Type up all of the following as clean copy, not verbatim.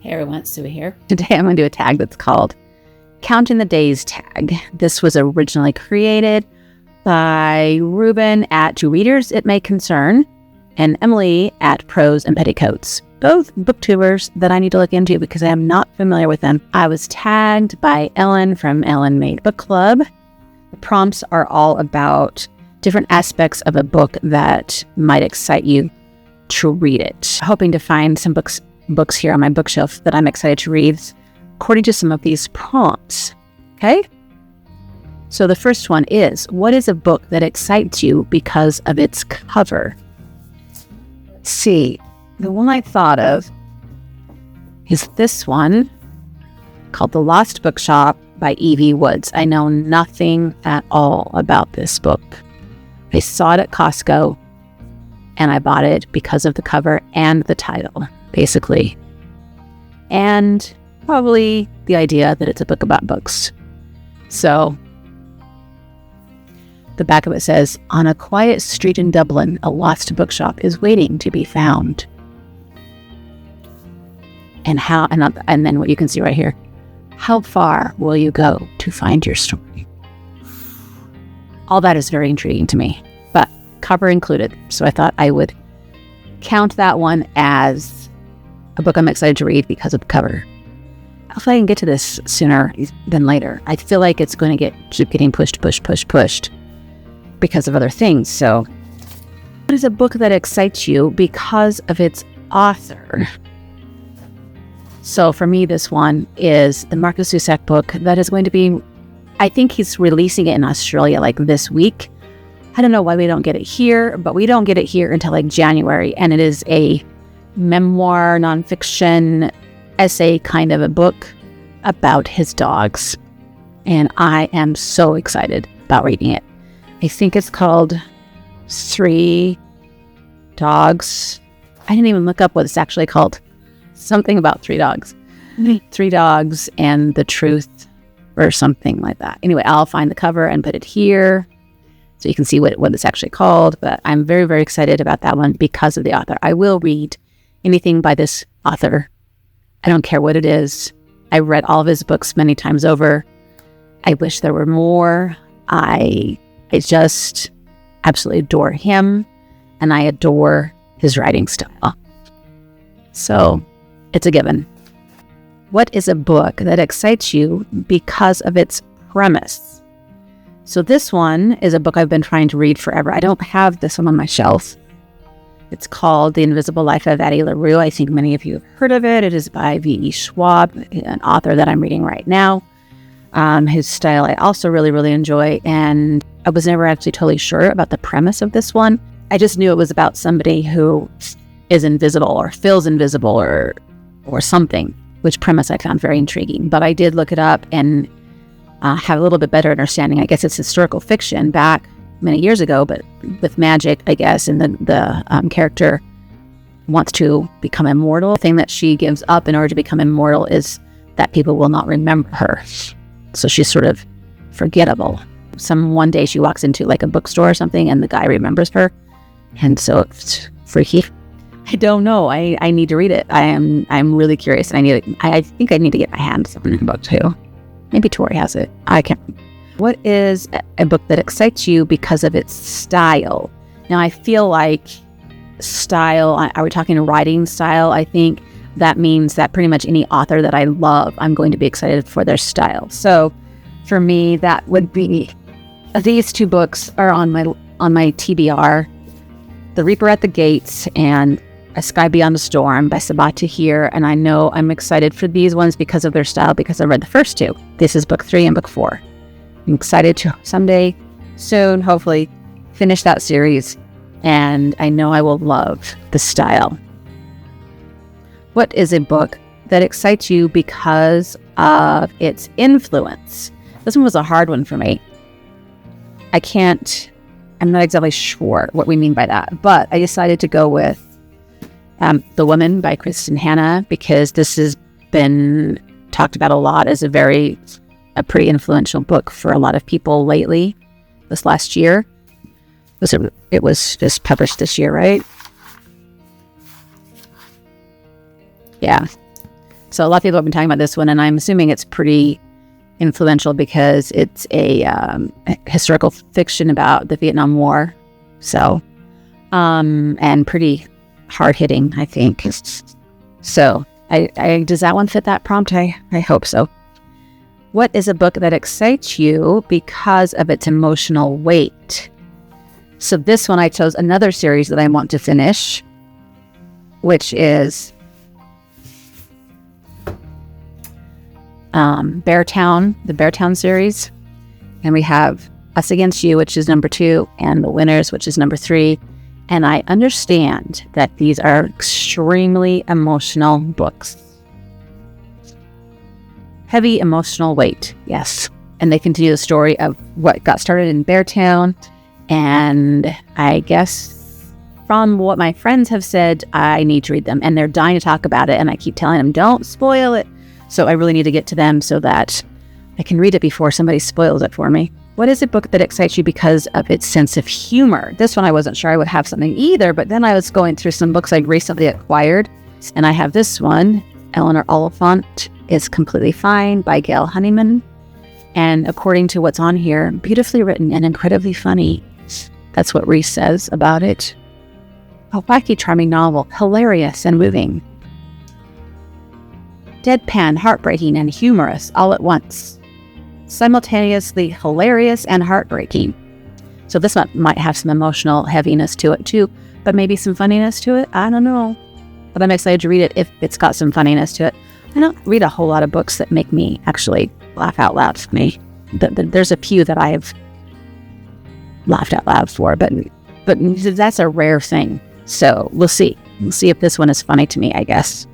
Hey everyone, it's Suey here. Today I'm going to do a tag that's called Counting the Days tag. This was originally created by Ruben at To Readers It May Concern and Emmelie at Prose and Petticoats. Both booktubers that I need to look into because I am not familiar with them. I was tagged by Ellen from Ellen Made Book Club. The prompts are all about different aspects of a book that might excite you to read it. Hoping to find some books here on my bookshelf that I'm excited to read according to some of these prompts. Okay? So the first one is, what is a book that excites you because of its cover? Let's see. The one I thought of is this one called The Lost Bookshop by E.V. Woods. I know nothing at all about this book. I saw it at Costco and I bought it because of the cover and the title, basically. And probably the idea that it's a book about books. So the back of it says, on a quiet street in Dublin, a lost bookshop is waiting to be found. And then what you can see right here, how far will you go to find your story? All that is very intriguing to me, but cover included. So I thought I would count that one as a book I'm excited to read because of the cover. Hopefully I can get to this sooner than later. I feel like it's going to keep getting pushed because of other things. So what is a book that excites you because of its author? So for me, this one is the Marcus Zusak book that is going to be, I think he's releasing it in Australia like this week. I don't know why we don't get it here, but we don't get it here until like January. And it is a memoir, nonfiction, essay kind of a book about his dogs. And I am so excited about reading it. I think it's called 3 Dogs. I didn't even look up what it's actually called. Something about 3 dogs. 3 Dogs and the Truth or something like that. Anyway, I'll find the cover and put it here so you can see what it's actually called. But I'm very, very excited about that one because of the author. I will read anything by this author. I don't care what it is. I read all of his books many times over. I wish there were more. I just absolutely adore him, and I adore his writing style. So it's a given. What is a book that excites you because of its premise? So this one is a book I've been trying to read forever. I don't have this one on my shelf. It's called The Invisible Life of Addie LaRue. I think many of you have heard of it. It is by V.E. Schwab, an author that I'm reading right now. His style I also really, really enjoy. And I was never actually totally sure about the premise of this one. I just knew it was about somebody who is invisible or feels invisible or something, which premise I found very intriguing. But I did look it up and have a little bit better understanding. I guess it's historical fiction back many years ago, but with magic, I guess, and the character wants to become immortal. The thing that she gives up in order to become immortal is that people will not remember her. So she's sort of forgettable. One day she walks into like a bookstore or something and the guy remembers her. And so it's freaky. I don't know. I need to read it. I'm really curious, and I think I need to get my hands on the book too. Maybe Tori has it. I can't. What is a book that excites you because of its style? Now, I feel like style, are we talking writing style? I think that means that pretty much any author that I love, I'm going to be excited for their style. So for me, that would be, these 2 books are on my TBR, The Reaper at the Gates and A Sky Beyond a Storm by Sabaa Tahir. And I know I'm excited for these ones because of their style, because I read the first 2. This is book 3 and book 4. I'm excited to someday, soon, hopefully, finish that series. And I know I will love the style. What is a book that excites you because of its influence? This one was a hard one for me. I'm not exactly sure what we mean by that, but I decided to go with The Woman by Kristen Hanna because this has been talked about a lot as a pretty influential book for a lot of people lately, this last year. It was just published this year, right? Yeah. So a lot of people have been talking about this one, and I'm assuming it's pretty influential because it's a historical fiction about the Vietnam War. So, and pretty hard-hitting, I think. So, does that one fit that prompt? I hope so. What is a book that excites you because of its emotional weight? So this one I chose another series that I want to finish, which is Beartown, the Beartown series. And we have Us Against You, which is number 2, and The Winners, which is number 3. And I understand that these are extremely emotional books. Heavy emotional weight, yes. And they continue the story of what got started in Beartown. And I guess from what my friends have said, I need to read them. And they're dying to talk about it. And I keep telling them, don't spoil it. So I really need to get to them so that I can read it before somebody spoils it for me. What is a book that excites you because of its sense of humor? This one I wasn't sure I would have something either, but then I was going through some books I recently acquired. And I have this one, Eleanor Oliphant is Completely Fine by Gail Honeyman. And according to what's on here, beautifully written and incredibly funny. That's what Reese says about it. A wacky, charming novel, hilarious and moving. Deadpan, heartbreaking, and humorous all at once. Simultaneously hilarious and heartbreaking. So this one might have some emotional heaviness to it too, but maybe some funniness to it. I don't know. But I'm excited to read it if it's got some funniness to it. I don't read a whole lot of books that make me actually laugh out loud for me. There's a few that I've laughed out loud for, but that's a rare thing. So we'll see. We'll see if this one is funny to me, I guess.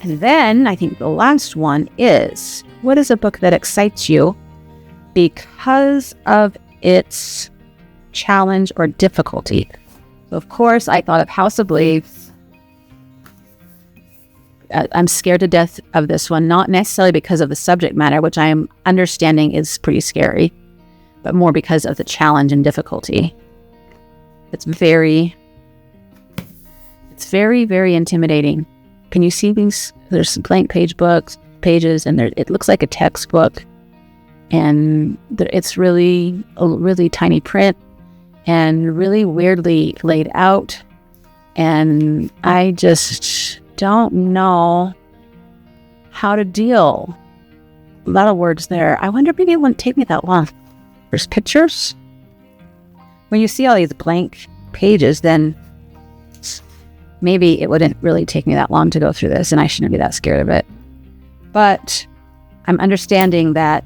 And then I think the last one is, what is a book that excites you because of its challenge or difficulty? So of course, I thought of House of Leaves. I'm scared to death of this one, not necessarily because of the subject matter, which I'm understanding is pretty scary, but more because of the challenge and difficulty. It's very, very intimidating. Can you see these? There's some blank pages, and it looks like a textbook, and it's really tiny print and really weirdly laid out, and I just don't know how to deal. A lot of words there. I wonder if maybe it wouldn't take me that long. There's pictures. When you see all these blank pages, then maybe it wouldn't really take me that long to go through this, and I shouldn't be that scared of it. But I'm understanding that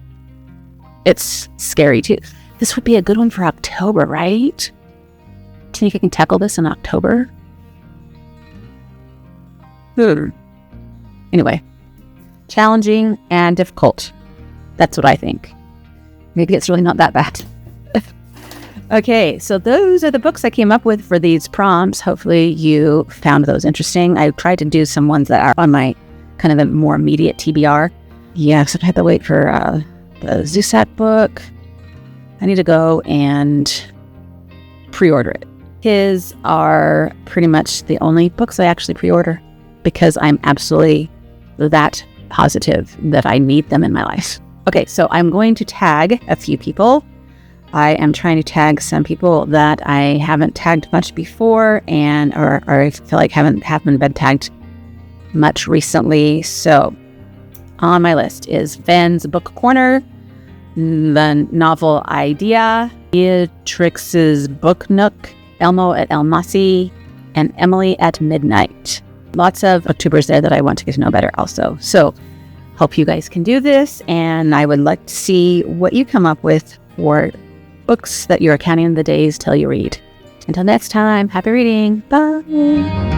it's scary too. This would be a good one for October, right? Do you think I can tackle this in October? Anyway, challenging and difficult. That's what I think. Maybe it's really not that bad. Okay, so those are the books I came up with for these prompts. Hopefully you found those interesting. I tried to do some ones that are on my kind of a more immediate TBR. Yeah, so I had to wait for the Zusak book. I need to go and pre-order it. His are pretty much the only books I actually pre-order because I'm absolutely that positive that I need them in my life. Okay, so I'm going to tag a few people. I am trying to tag some people that I haven't tagged much before or I feel like haven't been tagged much recently. So on my list is Ben's Book Corner, the novel Idea, Beatrix's Book Nook, Elmo at El Masi, and Emily at Midnight. Lots of booktubers there that I want to get to know better also. So hope you guys can do this, and I would like to see what you come up with for books that you're counting the days till you read. Until next time, happy reading. Bye.